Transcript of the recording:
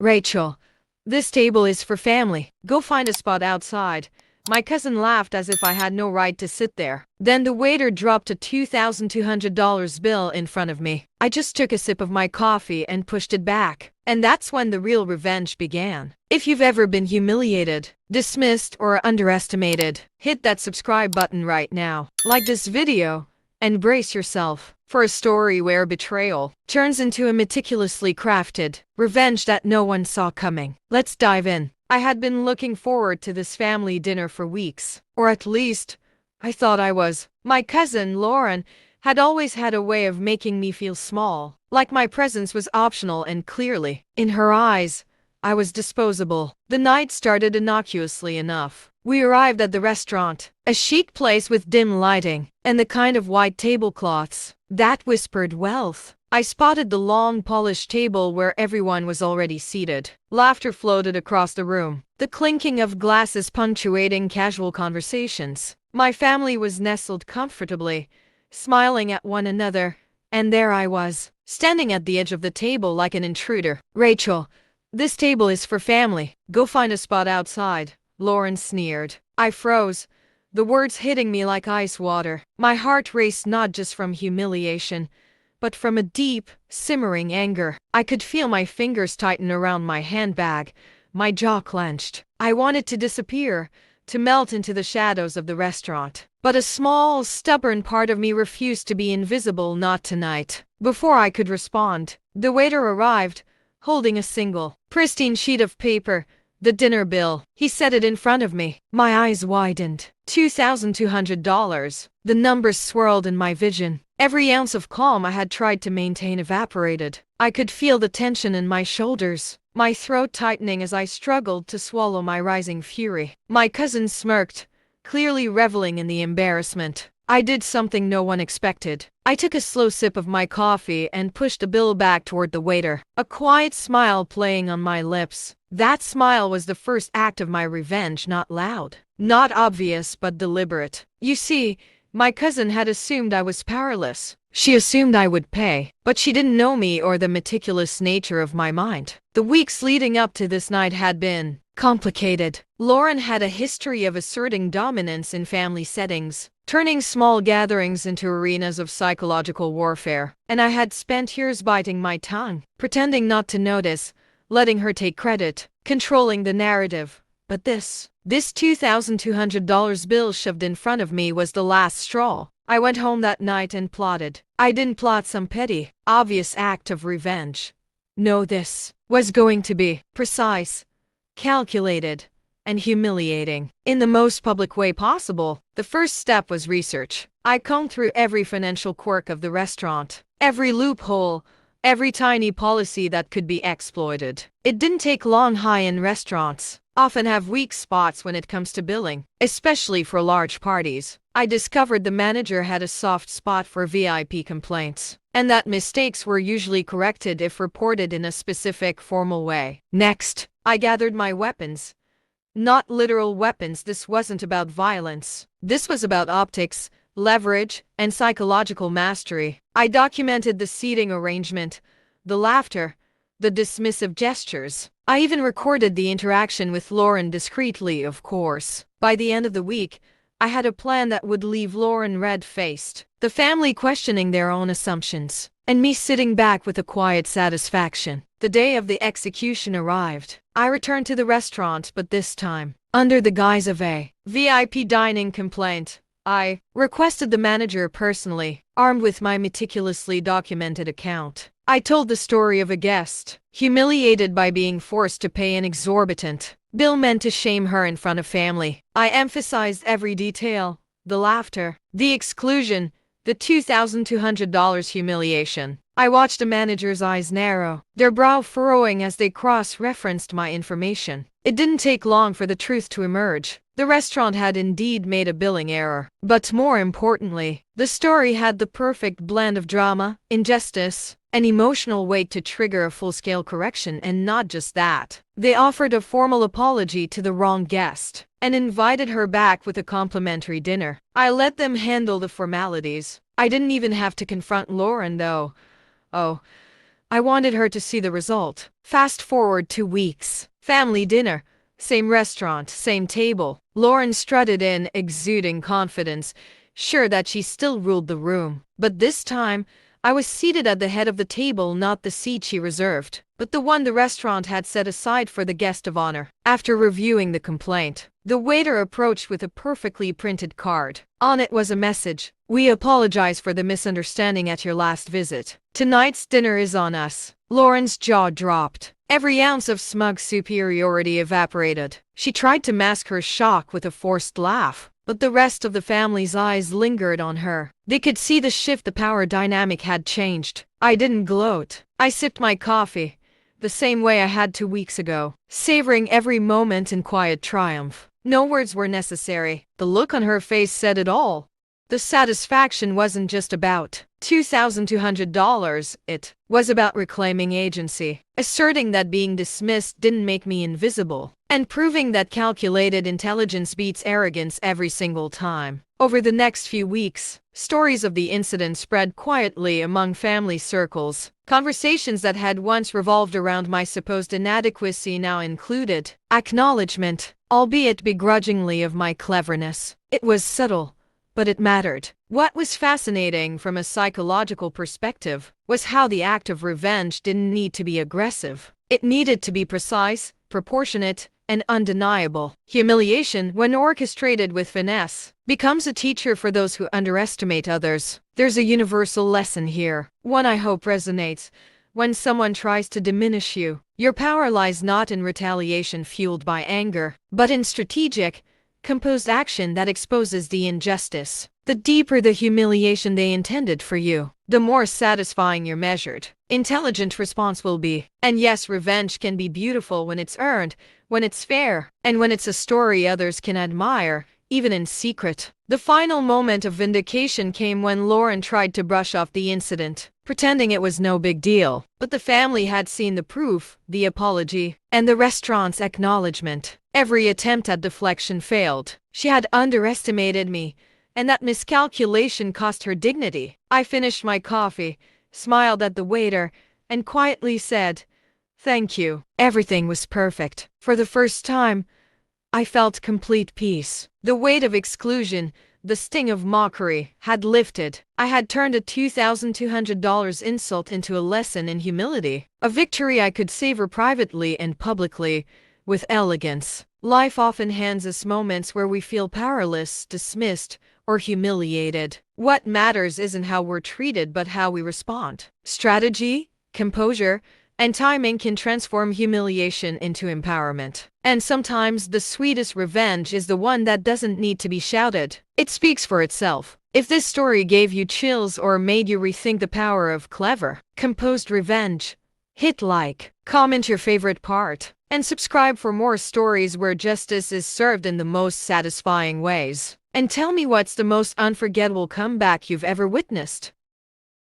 Rachel, this table is for family. Go find a spot outside. My cousin laughed as if I had no right to sit there. Then the waiter dropped a $2,200 bill in front of me. I just took a sip of my coffee and pushed it back. And that's when the real revenge began. If you've ever been humiliated, dismissed, or underestimated, hit that subscribe button right now. Like this video and brace yourself for a story where betrayal turns into a meticulously crafted revenge that no one saw coming. Let's dive in. I had been looking forward to this family dinner for weeks, or at least, I thought I was. My cousin, Lauren, had always had a way of making me feel small, like my presence was optional, and clearly, in her eyes, I was disposable. The night started innocuously enough. We arrived at the restaurant, a chic place with dim lighting, and the kind of white tablecloths that whispered wealth. I spotted the long polished table where everyone was already seated. Laughter floated across the room, the clinking of glasses punctuating casual conversations. My family was nestled comfortably, smiling at one another, and there I was, standing at the edge of the table like an intruder. Rachel, this table is for family. Go find a spot outside, Lauren sneered. I froze, the words hitting me like ice water. My heart raced not just from humiliation, but from a deep, simmering anger. I could feel my fingers tighten around my handbag, my jaw clenched. I wanted to disappear, to melt into the shadows of the restaurant. But a small, stubborn part of me refused to be invisible. Not tonight. Before I could respond, the waiter arrived, holding a single, pristine sheet of paper, the dinner bill. He set it in front of me. My eyes widened. $2,200. The numbers swirled in my vision. Every ounce of calm I had tried to maintain evaporated. I could feel the tension in my shoulders, my throat tightening as I struggled to swallow my rising fury. My cousin smirked, clearly reveling in the embarrassment. I did something no one expected. I took a slow sip of my coffee and pushed the bill back toward the waiter, a quiet smile playing on my lips. That smile was the first act of my revenge, not loud, not obvious, but deliberate. You see, my cousin had assumed I was powerless. She assumed I would pay, but she didn't know me or the meticulous nature of my mind. The weeks leading up to this night had been complicated. Lauren had a history of asserting dominance in family settings, turning small gatherings into arenas of psychological warfare, and I had spent years biting my tongue, pretending not to notice, letting her take credit, controlling the narrative. But this $2,200 bill shoved in front of me was the last straw. I went home that night and plotted. I didn't plot some petty, obvious act of revenge. No, this was going to be precise, calculated, and humiliating. In the most public way possible. The first step was research. I combed through every financial quirk of the restaurant, every loophole, every tiny policy that could be exploited. It didn't take long. High-end restaurants often have weak spots when it comes to billing, especially for large parties. I discovered the manager had a soft spot for VIP complaints, and that mistakes were usually corrected if reported in a specific, formal way. Next, I gathered my weapons. Not literal weapons. This wasn't about violence. This was about optics, leverage, and psychological mastery. I documented the seating arrangement, the laughter, the dismissive gestures. I even recorded the interaction with Lauren discreetly, of course. By the end of the week, I had a plan that would leave Lauren red-faced, the family questioning their own assumptions, and me sitting back with a quiet satisfaction. The day of the execution arrived. I returned to the restaurant, but this time, under the guise of a VIP dining complaint. I requested the manager personally, armed with my meticulously documented account. I told the story of a guest, humiliated by being forced to pay an exorbitant bill meant to shame her in front of family. I emphasized every detail, the laughter, the exclusion, the $2,200 humiliation. I watched the manager's eyes narrow, their brow furrowing as they cross-referenced my information. It didn't take long for the truth to emerge. The restaurant had indeed made a billing error. But more importantly, the story had the perfect blend of drama, injustice, and emotional weight to trigger a full-scale correction. And not just that. They offered a formal apology to the wrong guest and invited her back with a complimentary dinner. I let them handle the formalities. I didn't even have to confront Lauren, though. Oh, I wanted her to see the result. Fast forward 2 weeks. Family dinner. Same restaurant, same table. Lauren strutted in, exuding confidence, sure that she still ruled the room. But this time, I was seated at the head of the table, not the seat she reserved, but the one the restaurant had set aside for the guest of honor. After reviewing the complaint, the waiter approached with a perfectly printed card. On it was a message: "We apologize for the misunderstanding at your last visit. Tonight's dinner is on us." Lauren's jaw dropped. Every ounce of smug superiority evaporated. She tried to mask her shock with a forced laugh, but the rest of the family's eyes lingered on her. They could see the shift. The power dynamic had changed. I didn't gloat. I sipped my coffee, the same way I had 2 weeks ago, savoring every moment in quiet triumph. No words were necessary. The look on her face said it all. The satisfaction wasn't just about $2,200, it was about reclaiming agency, asserting that being dismissed didn't make me invisible, and proving that calculated intelligence beats arrogance every single time. Over the next few weeks, stories of the incident spread quietly among family circles. Conversations that had once revolved around my supposed inadequacy now included acknowledgement, albeit begrudgingly, of my cleverness. It was subtle, but it mattered. What was fascinating from a psychological perspective was how the act of revenge didn't need to be aggressive. It needed to be precise, proportionate, and undeniable. Humiliation, when orchestrated with finesse, becomes a teacher for those who underestimate others. There's a universal lesson here, one I hope resonates. When someone tries to diminish you, your power lies not in retaliation fueled by anger, but in strategic, composed action that exposes the injustice. The deeper the humiliation they intended for you, the more satisfying your measured, intelligent response will be. And yes, revenge can be beautiful when it's earned, when it's fair, and when it's a story others can admire, even in secret. The final moment of vindication came when Lauren tried to brush off the incident, pretending it was no big deal. But the family had seen the proof, the apology, and the restaurant's acknowledgement. Every attempt at deflection failed. She had underestimated me, and that miscalculation cost her dignity. I finished my coffee, smiled at the waiter, and quietly said, "Thank you." Everything was perfect. For the first time, I felt complete peace. The weight of exclusion, the sting of mockery, had lifted. I had turned a $2,200 insult into a lesson in humility, a victory I could savor privately and publicly, with elegance. Life often hands us moments where we feel powerless, dismissed, or humiliated. What matters isn't how we're treated but how we respond. Strategy, composure, and timing can transform humiliation into empowerment. And sometimes the sweetest revenge is the one that doesn't need to be shouted. It speaks for itself. If this story gave you chills or made you rethink the power of clever, composed revenge, hit like, comment your favorite part, and subscribe for more stories where justice is served in the most satisfying ways. And tell me, what's the most unforgettable comeback you've ever witnessed?